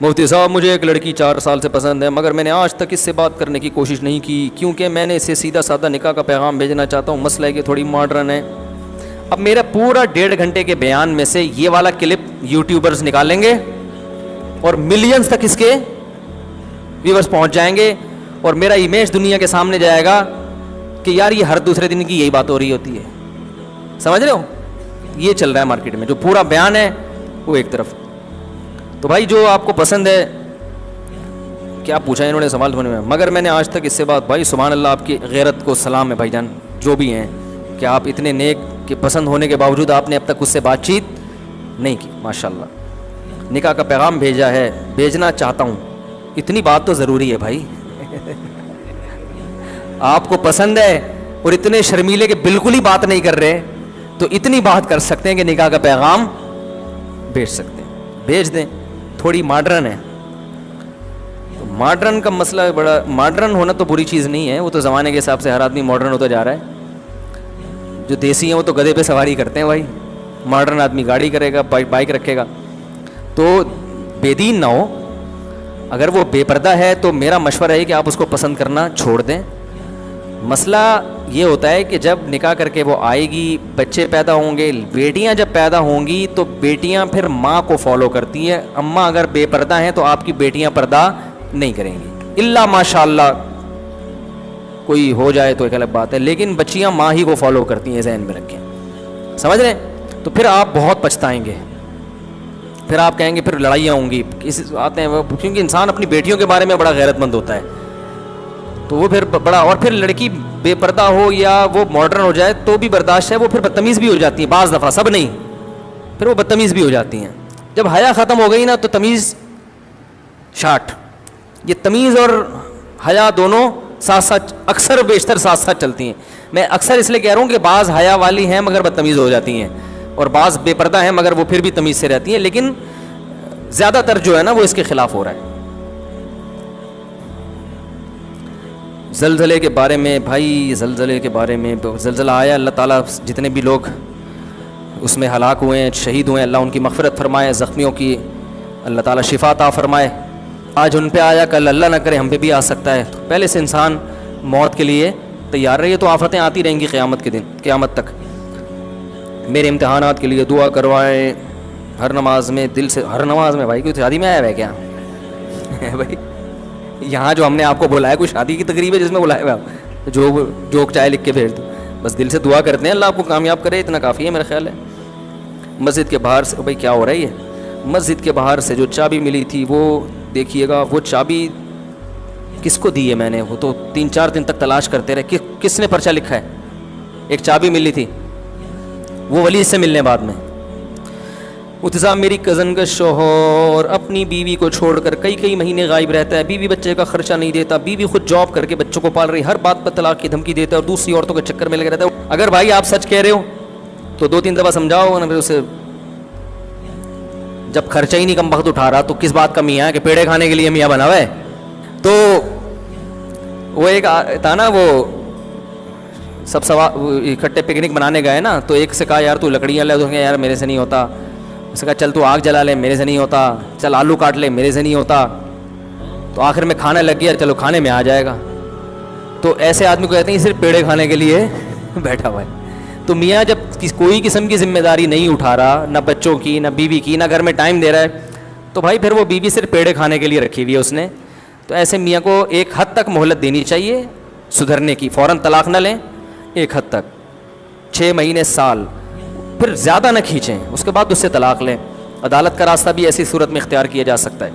مفتی صاحب مجھے ایک لڑکی 4 سال سے پسند ہے مگر میں نے آج تک اس سے بات کرنے کی کوشش نہیں کی کیونکہ میں نے اسے سیدھا سادہ نکاح کا پیغام بھیجنا چاہتا ہوں. مسئلہ ہے کہ تھوڑی ماڈرن ہے. اب میرا پورا 1.5 گھنٹے کے بیان میں سے یہ والا کلپ یوٹیوبرز نکالیں گے اور ملینز تک اس کے ویورز پہنچ جائیں گے اور میرا امیج دنیا کے سامنے جائے گا کہ یار یہ ہر دوسرے دن کی یہی بات ہو رہی ہوتی ہے. سمجھ رہے ہو؟ یہ چل رہا ہے مارکیٹ میں. جو پورا بیان ہے وہ ایک طرف. تو بھائی جو آپ کو پسند ہے, کیا پوچھا انہوں نے سوال دھونے میں, مگر میں نے آج تک اس سے بات. بھائی سبحان اللہ, آپ کی غیرت کو سلام ہے بھائی جان جو بھی ہیں, کہ آپ اتنے نیک کہ پسند ہونے کے باوجود آپ نے اب تک اس سے بات چیت نہیں کی. ماشاء اللہ. نکاح کا پیغام بھیجا ہے, بھیجنا چاہتا ہوں. اتنی بات تو ضروری ہے بھائی. آپ کو پسند ہے اور اتنے شرمیلے کہ بالکل ہی بات نہیں کر رہے, تو اتنی بات کر سکتے ہیں کہ نکاح کا پیغام بھیج سکتے ہیں. بھیج دیں. تھوڑی ماڈرن ہے. تو ماڈرن کا مسئلہ بڑا, ماڈرن ہونا تو بری چیز نہیں ہے, وہ تو زمانے کے حساب سے ہر آدمی ماڈرن ہوتا جا رہا ہے. جو دیسی ہیں وہ تو گدھے پہ سواری کرتے ہیں بھائی, ماڈرن آدمی گاڑی کرے گا, بائک رکھے گا. تو بے دین نہ ہو. اگر وہ بے پردہ ہے تو میرا مشورہ ہے کہ آپ اس کو پسند کرنا چھوڑ دیں. مسئلہ یہ ہوتا ہے کہ جب نکاح کر کے وہ آئے گی, بچے پیدا ہوں گے, بیٹیاں جب پیدا ہوں گی تو بیٹیاں پھر ماں کو فالو کرتی ہیں. اماں اگر بے پردہ ہیں تو آپ کی بیٹیاں پردہ نہیں کریں گی, الا ماشاء اللہ کوئی ہو جائے تو ایک الگ بات ہے, لیکن بچیاں ماں ہی کو فالو کرتی ہیں, ذہن میں رکھیں. سمجھ رہے ہیں؟ تو پھر آپ بہت پچھتائیں گے. پھر آپ کہیں گے پھر لڑائیاں ہوں گی آتے ہیں, کیونکہ انسان اپنی بیٹیوں کے بارے میں بڑا غیرت مند ہوتا ہے. تو وہ پھر بڑا, اور پھر لڑکی بے پردہ ہو یا وہ ماڈرن ہو جائے تو بھی برداشت ہے, وہ پھر بدتمیز بھی ہو جاتی ہیں بعض دفعہ, سب نہیں, پھر وہ بدتمیز بھی ہو جاتی ہیں. جب حیا ختم ہو گئی نا تو تمیز شاٹ. یہ تمیز اور حیا دونوں ساتھ ساتھ, اکثر بیشتر ساتھ ساتھ چلتی ہیں. میں اکثر اس لیے کہہ رہا ہوں کہ بعض حیا والی ہیں مگر بدتمیز ہو جاتی ہیں, اور بعض بے پردہ ہیں مگر وہ پھر بھی تمیز سے رہتی ہیں, لیکن زیادہ تر جو ہے نا وہ اس کے خلاف ہو رہا ہے. زلزلے کے بارے میں بھائی, زلزلے کے بارے میں, زلزلہ آیا, اللہ تعالیٰ جتنے بھی لوگ اس میں ہلاک ہوئے ہیں, شہید ہوئے ہیں, اللہ ان کی مغفرت فرمائے, زخمیوں کی اللہ تعالیٰ شفا عطا فرمائے. آج ان پہ آیا, کل اللہ نہ کرے ہم پہ بھی آ سکتا ہے. تو پہلے سے انسان موت کے لیے تیار رہے. تو آفتیں آتی رہیں گی قیامت کے دن, قیامت تک. میرے امتحانات کے لیے دعا کروائیں ہر نماز میں, دل سے. ہر نماز میں بھائی, کوئی شادی میں آیا ہے کیا بھائی؟ یہاں جو ہم نے آپ کو بلایا کوئی شادی کی تقریب ہے جس میں بلائے ہوئے آپ, جو جوک چائے لکھ کے بھیج دو, بس دل سے دعا کرتے ہیں اللہ آپ کو کامیاب کرے, اتنا کافی ہے میرا خیال ہے. مسجد کے باہر سے بھائی کیا ہو رہا ہے, یہ مسجد کے باہر سے جو چابی ملی تھی وہ دیکھیے گا. وہ چابی کس کو دی ہے میں نے, وہ تو 3-4 دن تک تلاش کرتے رہے کس نے پرچہ لکھا ہے. ایک چابی ملی تھی, وہ ولی سے ملنے بعد میں. صاحب میری کزن کا شوہر اپنی بیوی کو چھوڑ کر کئی مہینے غائب رہتا ہے. بیوی بچے کا خرچہ نہیں دیتا, بیوی خود جاب کر کے بچوں کو پال رہی, ہر بات پر طلاق کی دھمکی دیتا ہے اور دوسری عورتوں کے چکر میں لگا رہتا ہے. اگر بھائی آپ سچ کہہ رہے ہو تو 2-3 دفعہ سمجھاؤ نا. پھر اسے جب خرچہ ہی نہیں کم وقت اٹھا رہا تو کس بات کا میاں ہے کہ پیڑے کھانے کے لیے میاں بنا ہوا ہے. تو وہ ایک تھا نا, وہ سب اکٹھے پکنک بنانے گئے نا, تو ایک سے کہا یار تو لکڑیاں لے, تو یار میرے سے نہیں ہوتا. اس نے کہا چل تو آگ جلا لے, میرے سے نہیں ہوتا. چل آلو کاٹ لے, میرے سے نہیں ہوتا. تو آخر میں کھانے لگ گیا, چلو کھانے میں آ جائے گا. تو ایسے آدمی کو کہتے ہیں صرف پیڑے کھانے کے لیے بیٹھا ہوا ہے. تو میاں جب کوئی قسم کی ذمہ داری نہیں اٹھا رہا, نہ بچوں کی نہ بیوی کی, نہ گھر میں ٹائم دے رہا ہے, تو بھائی پھر وہ بیوی صرف پیڑے کھانے کے لیے رکھی ہوئی ہے اس نے. تو ایسے میاں کو ایک حد تک مہلت دینی چاہیے سدھرنے کی. فوراً طلاق نہ لیں, ایک حد تک 6 مہینے سال, پھر زیادہ نہ کھینچیں, اس کے بعد اس سے طلاق لیں. عدالت کا راستہ بھی ایسی صورت میں اختیار کیا جا سکتا ہے.